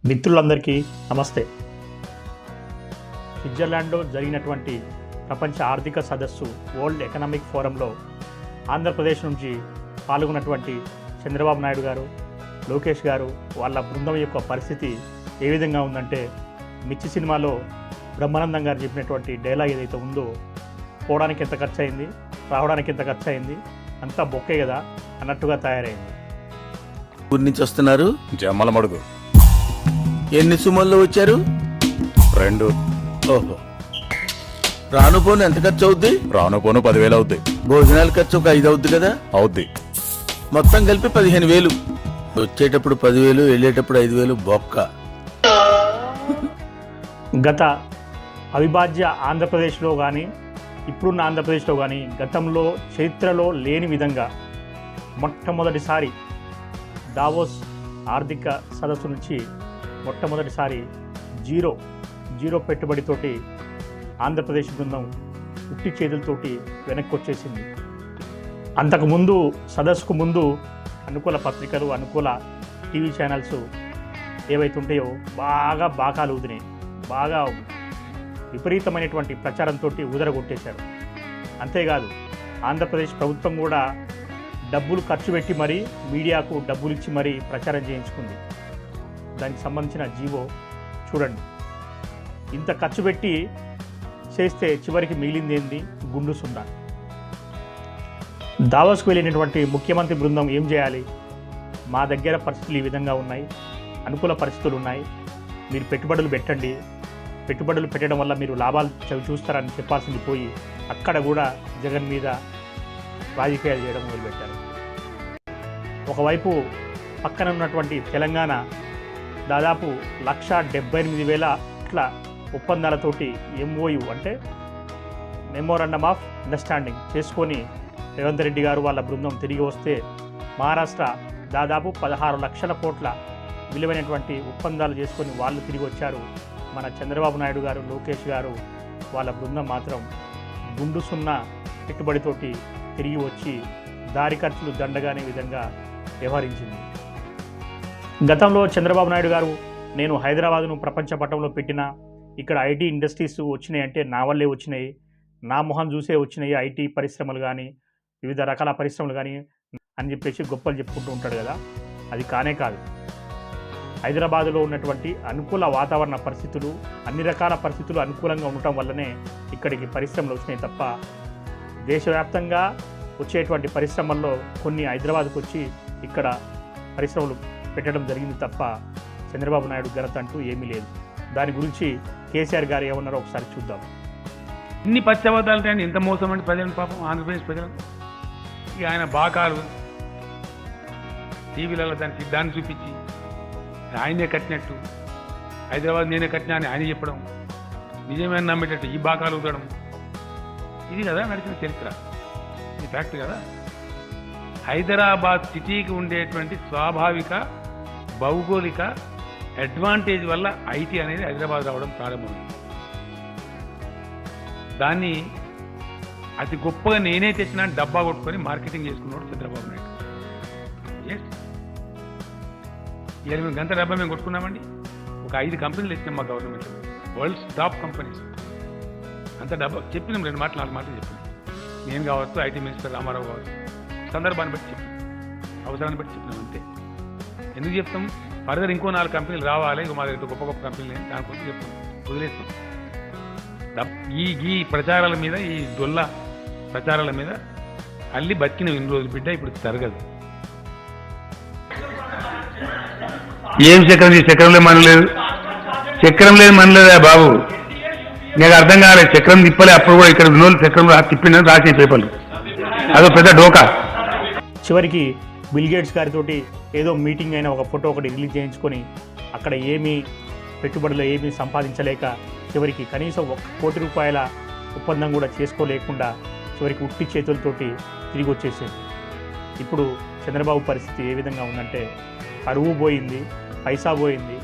మిత్రులందరికీ నమస్తే. స్విట్జర్లాండ్లో జరిగినటువంటి ప్రపంచ ఆర్థిక సదస్సు వరల్డ్ ఎకనామిక్ ఫోరంలో ఆంధ్రప్రదేశ్ నుంచి పాల్గొన్నటువంటి చంద్రబాబు నాయుడు గారు, లోకేష్ గారు వాళ్ళ బృందం యొక్క పరిస్థితి ఏ విధంగా ఉందంటే, మిర్చి సినిమాలో బ్రహ్మానందం గారు చెప్పినటువంటి డైలాగ్ ఏదైతే ఉందో, పోవడానికి ఎంత ఖర్చు అయింది, రావడానికి ఎంత ఖర్చు అయింది, అంతా బొక్కే కదా అన్నట్టుగా తయారైంది. ఊరి నుంచి వస్తున్నారు? జమ్మలమడుగు. ఎన్ని సుమల్లో వచ్చారు? 2. ఓహో. రాను పోను ఎంత ఖర్చు అవుద్ది? రాను పోను 10,000 అవుద్ది. భోజనాల ఖర్చు ఒక 5 అవుద్ది కదా? అవుద్ది. మొత్తం కలిపి 15,000. వచ్చేటప్పుడు 10,000, వెళ్ళేటప్పుడు 5,000 బొక్క. గత అవిభాజ్య ఆంధ్రప్రదేశ్లో కానీ, ఇప్పుడున్న ఆంధ్రప్రదేశ్లో కానీ గతంలో చరిత్రలో లేని విధంగా మొట్టమొదటిసారి దావోస్ ఆర్థిక సదస్సు నుంచి మొట్టమొదటిసారి జీరో పెట్టుబడితోటి ఆంధ్రప్రదేశ్ బృందం ఉట్టి చేతులతోటి వెనక్కి వచ్చేసింది. అంతకుముందు సదస్సుకు ముందు అనుకూల పత్రికలు, అనుకూల టీవీ ఛానల్స్ ఏవైతే ఉంటాయో బాగా బాకాలు ఊదినాయి, బాగా విపరీతమైనటువంటి ప్రచారంతో ఊదరగొట్టేశారు. అంతేకాదు ఆంధ్రప్రదేశ్ ప్రభుత్వం కూడా డబ్బులు ఖర్చు పెట్టి మరీ మీడియాకు డబ్బులు ఇచ్చి మరీ ప్రచారం చేయించుకుంది. దానికి సంబంధించిన జీవో చూడండి. ఇంత ఖర్చు పెట్టి చేస్తే చివరికి మిగిలింది ఏంది? గుండు సున్నా. దావోస్కు వెళ్ళినటువంటి ముఖ్యమంత్రి బృందం ఏం చేయాలి? మా దగ్గర పరిస్థితులు ఈ విధంగా ఉన్నాయి, అనుకూల పరిస్థితులు ఉన్నాయి, మీరు పెట్టుబడులు పెట్టండి, పెట్టుబడులు పెట్టడం వల్ల మీరు లాభాలు చూస్తారని చెప్పాల్సింది పోయి అక్కడ కూడా జగన్ మీద రాజకీయాలు చేయడం మొదలుపెట్టారు. ఒకవైపు పక్కన ఉన్నటువంటి తెలంగాణ దాదాపు 178,000 ఒప్పందాలతోటి MOU అంటే మెమోరాండమ్ ఆఫ్ అండర్స్టాండింగ్ చేసుకొని రేవంత్ రెడ్డి గారు వాళ్ళ బృందం తిరిగి వస్తే, మహారాష్ట్ర దాదాపు 16 లక్షల కోట్ల విలువైనటువంటి ఒప్పందాలు చేసుకొని వాళ్ళు తిరిగి వచ్చారు. మన చంద్రబాబు నాయుడు గారు, లోకేష్ గారు వాళ్ళ బృందం మాత్రం గుండు సున్నా పెట్టుబడితోటి తిరిగి వచ్చి దారి ఖర్చులు దండగానే విధంగా వ్యవహరించింది. గతంలో చంద్రబాబు నాయుడు గారు, నేను హైదరాబాదును ప్రపంచ పటంలో పెట్టినా, ఇక్కడ ఐటీ ఇండస్ట్రీస్ వచ్చినాయి అంటే నా వల్లే వచ్చినాయి, నా మొహం చూసే వచ్చినాయి ఐటీ పరిశ్రమలు కానీ, వివిధ రకాల పరిశ్రమలు కానీ అని చెప్పేసి గొప్పలు చెప్పుకుంటూ ఉంటాడు కదా. అది కానే కాదు. హైదరాబాదులో ఉన్నటువంటి అనుకూల వాతావరణ పరిస్థితులు, అన్ని రకాల పరిస్థితులు అనుకూలంగా ఉండటం వల్లనే ఇక్కడికి పరిశ్రమలు వచ్చినాయి తప్ప, దేశవ్యాప్తంగా వచ్చేటువంటి పరిశ్రమల్లో కొన్ని హైదరాబాద్కు వచ్చి ఇక్కడ పరిశ్రమలు పెట్టడం జరిగింది తప్ప చంద్రబాబు నాయుడు ఘనత అంటూ ఏమీ లేదు. దాని గురించి కేసీఆర్ గారు ఏమన్నారో ఒకసారి చూద్దాం. ఇన్ని పచ్చబద్దాలు ఉంటాయండి, ఎంత మోసం అండి ప్రజలను, పాపం ఆంధ్రప్రదేశ్ ప్రజలు. ఇక ఆయన బాకాలు టీవీలలో దాన్ని చూపించి ఆయనే కట్టినట్టు, హైదరాబాద్ నేనే కట్టినా అని ఆయన చెప్పడం, నిజమేనా నమ్మేటట్టు ఈ బాకాలు ఊదడం, ఇది కదా నడిచిన చరిత్ర, ఇది ఫ్యాక్ట్ కదా. హైదరాబాద్ సిటీకి ఉండేటువంటి స్వాభావిక భౌగోళిక అడ్వాంటేజ్ వల్ల ఐటీ అనేది హైదరాబాద్ రావడం ప్రారంభమైంది. దాన్ని అతి గొప్పగా నేనే తెచ్చినా డబ్బా కొట్టుకొని మార్కెటింగ్ చేసుకున్నాడు చంద్రబాబు నాయుడు. ఎస్, ఇవాళ మేము గంట డబ్బా మేము కొట్టుకున్నామండి. ఒక 5 కంపెనీలు తెచ్చినాం మా గవర్నమెంట్, వరల్డ్స్ టాప్ కంపెనీస్. అంత డబ్బా చెప్పినాం, 2 మాటలు 4 మాటలు చెప్పినాం. నేను కావచ్చు, ఐటీ మినిస్టర్ రామారావు కావచ్చు, సందర్భాన్ని బట్టి చెప్పినాం, అవసరాన్ని బట్టి చెప్పినాం అంతే. ఎందుకు చెప్తాం? ఫర్దర్ ఇంకో 4 కంపెనీలు రావాలి, ఇంకో మా దగ్గర గొప్ప గొప్ప కంపెనీలు దానికోసం చెప్తాం, వదిలేస్తాం. ఈ ప్రచారాల మీద, ఈ దొల్ల ప్రచారాల మీద అల్లి బతికిన ఇన్ని రోజులు బిడ్డ ఇప్పుడు జరగదు. ఏం చక్రం లేదు మనలేదు, చక్రం లేదు మనలేదా బాబు? నాకు అర్థం కాలేదు. చక్రం తిప్పలే అప్పుడు కూడా, ఇక్కడ ఉన్న చక్రం తిప్పిన రాసిన పేపర్లు, అదో పెద్ద డోకా. చివరికి బిల్ గేట్స్ గారితో ఏదో మీటింగ్ అయినా ఒక ఫోటో ఒకటి రిలీజ్ చేయించుకొని అక్కడ ఏమీ పెట్టుబడులు ఏమీ సంపాదించలేక, చివరికి కనీసం 1 కోటి రూపాయల ఒప్పందం కూడా చేసుకోలేకుండా చివరికి ఉట్టి చేతులతోటి తిరిగి వచ్చేసేది. ఇప్పుడు చంద్రబాబు పరిస్థితి ఏ విధంగా ఉందంటే, అరువు పోయింది, పైసా పోయింది,